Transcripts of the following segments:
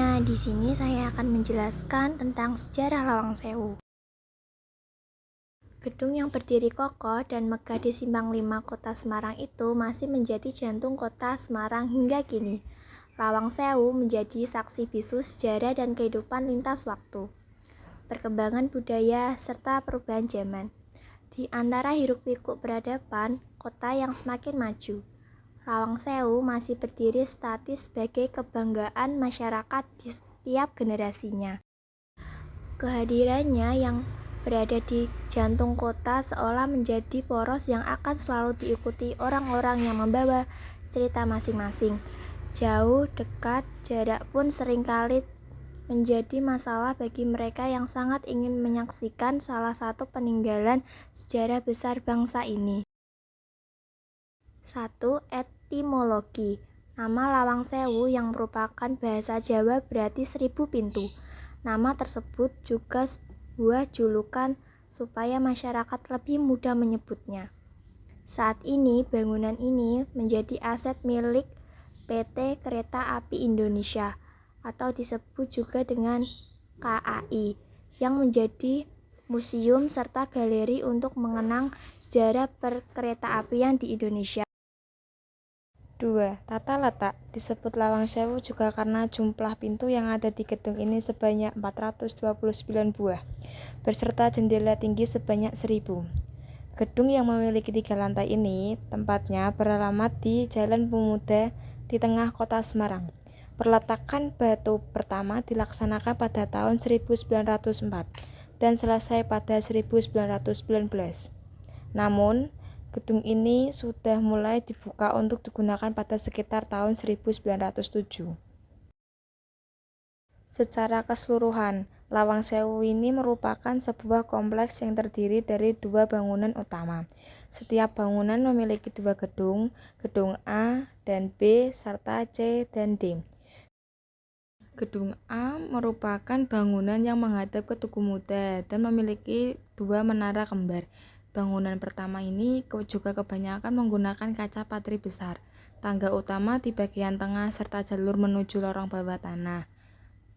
semuanya, di sini saya akan menjelaskan tentang sejarah Lawang Sewu. Gedung yang berdiri kokoh dan megah di Simpang 5 Kota Semarang itu masih menjadi jantung kota Semarang hingga kini. Lawang Sewu menjadi saksi bisu sejarah dan kehidupan lintas waktu, perkembangan budaya, serta perubahan zaman. Di antara hiruk-pikuk peradaban, kota yang semakin maju, Lawang Sewu masih berdiri statis sebagai kebanggaan masyarakat di setiap generasinya. Kehadirannya yang berada di jantung kota seolah menjadi poros yang akan selalu diikuti orang-orang yang membawa cerita masing-masing. Jauh, dekat, jarak pun seringkali menjadi masalah bagi mereka yang sangat ingin menyaksikan salah satu peninggalan sejarah besar bangsa ini. 1. Etimologi. Nama Lawang Sewu yang merupakan bahasa Jawa berarti 1000 pintu. Nama tersebut juga sebuah julukan supaya masyarakat lebih mudah menyebutnya. Saat ini bangunan ini menjadi aset milik PT Kereta Api Indonesia atau disebut juga dengan KAI yang menjadi museum serta galeri untuk mengenang sejarah perkeretaapian di Indonesia. 2. Tata letak. Disebut Lawang Sewu juga karena jumlah pintu yang ada di gedung ini sebanyak 429 buah, beserta jendela tinggi sebanyak 1000. Gedung yang memiliki 3 lantai ini tempatnya beralamat di Jalan Pemuda di tengah kota Semarang. Perletakan batu pertama dilaksanakan pada tahun 1904 dan selesai pada 1919. Namun, gedung ini sudah mulai dibuka untuk digunakan pada sekitar tahun 1907. Secara keseluruhan, Lawang Sewu ini merupakan sebuah kompleks yang terdiri dari 2 bangunan utama. Setiap bangunan memiliki 2 gedung, gedung A dan B serta C dan D. Gedung A merupakan bangunan yang menghadap ke Tugu Muda dan memiliki 2 menara kembar. Bangunan pertama ini juga kebanyakan menggunakan kaca patri besar, tangga utama di bagian tengah serta jalur menuju lorong bawah tanah.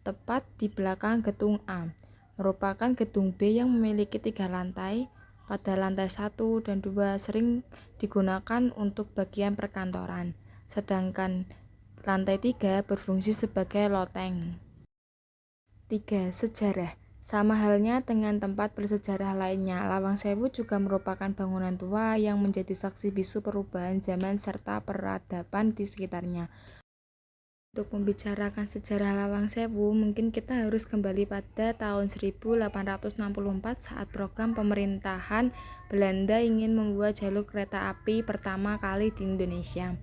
Tepat di belakang gedung A, merupakan gedung B yang memiliki 3 lantai. Pada lantai 1 dan 2 sering digunakan untuk bagian perkantoran, sedangkan lantai 3 berfungsi sebagai loteng. 3. Sejarah. Sama halnya dengan tempat bersejarah lainnya, Lawang Sewu juga merupakan bangunan tua yang menjadi saksi bisu perubahan zaman serta peradaban di sekitarnya. Untuk membicarakan sejarah Lawang Sewu, mungkin kita harus kembali pada tahun 1864 saat program pemerintahan Belanda ingin membuat jalur kereta api pertama kali di Indonesia.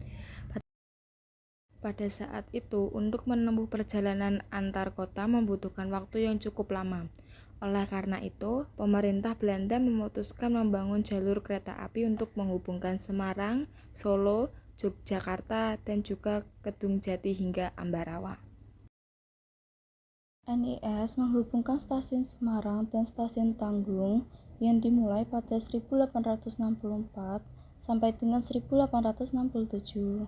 Pada saat itu, untuk menempuh perjalanan antar kota membutuhkan waktu yang cukup lama. Oleh karena itu, pemerintah Belanda memutuskan membangun jalur kereta api untuk menghubungkan Semarang, Solo, Yogyakarta, dan juga Kedung Jati hingga Ambarawa. NIS menghubungkan stasiun Semarang dan stasiun Tanggung yang dimulai pada 1864 sampai dengan 1867.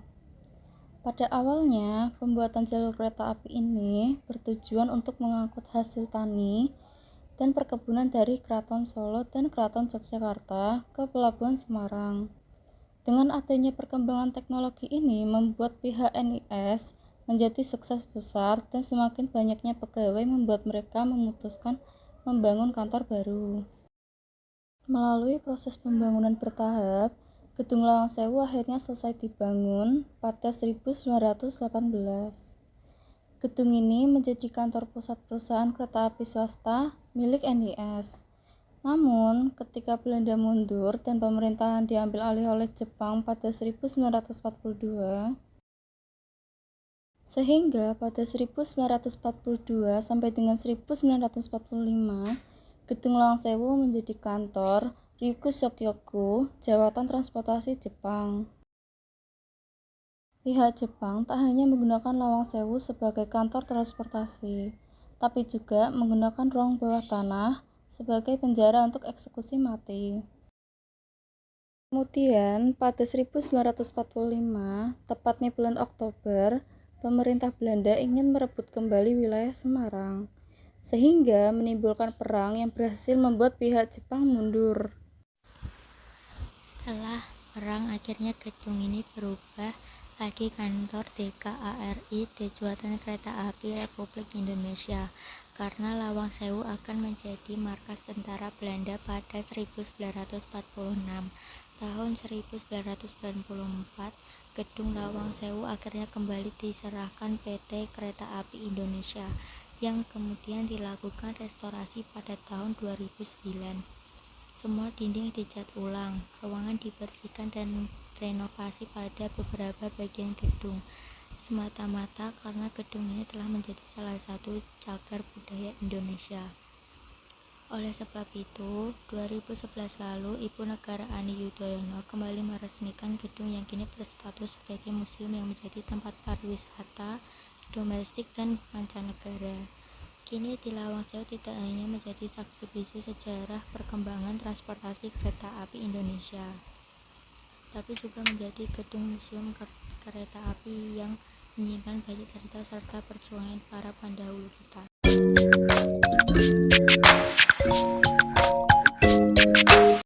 Pada awalnya, pembuatan jalur kereta api ini bertujuan untuk mengangkut hasil tani dan perkebunan dari Keraton Solo dan Keraton Yogyakarta ke Pelabuhan Semarang. Dengan adanya perkembangan teknologi ini membuat pihak NIS menjadi sukses besar dan semakin banyaknya pegawai membuat mereka memutuskan membangun kantor baru. Melalui proses pembangunan bertahap, Gedung Lawang Sewu akhirnya selesai dibangun pada 1918. Gedung ini menjadi kantor pusat perusahaan kereta api swasta milik NIS. Namun, ketika Belanda mundur dan pemerintahan diambil alih oleh Jepang pada 1942, sehingga pada 1942 sampai dengan 1945, Gedung Lawang Sewu menjadi kantor Ryugu Shokyoku, Jawatan Transportasi Jepang. Pihak Jepang tak hanya menggunakan Lawang Sewu sebagai kantor transportasi, tapi juga menggunakan ruang bawah tanah sebagai penjara untuk eksekusi mati. Kemudian pada 1945, tepatnya bulan Oktober, pemerintah Belanda ingin merebut kembali wilayah Semarang, sehingga menimbulkan perang yang berhasil membuat pihak Jepang mundur. Setelah perang, akhirnya gedung ini berubah lagi kantor DKARI, Dejuatan Kereta Api Republik Indonesia, karena Lawang Sewu akan menjadi markas tentara Belanda pada 1946. Tahun 1994, gedung Lawang Sewu akhirnya kembali diserahkan PT Kereta Api Indonesia, yang kemudian dilakukan restorasi pada tahun 2009. Semua dinding dicat ulang, ruangan dibersihkan dan renovasi pada beberapa bagian gedung, semata-mata karena gedung ini telah menjadi salah satu cagar budaya Indonesia. Oleh sebab itu, 2011 lalu Ibu Negara Ani Yudhoyono kembali meresmikan gedung yang kini berstatus sebagai museum yang menjadi tempat pariwisata domestik dan mancanegara. Kini di Lawang Sewu tidak hanya menjadi saksi bisu sejarah perkembangan transportasi kereta api Indonesia, tapi juga menjadi gedung museum kereta api yang menyimpan banyak cerita serta perjuangan para pendahulu kita.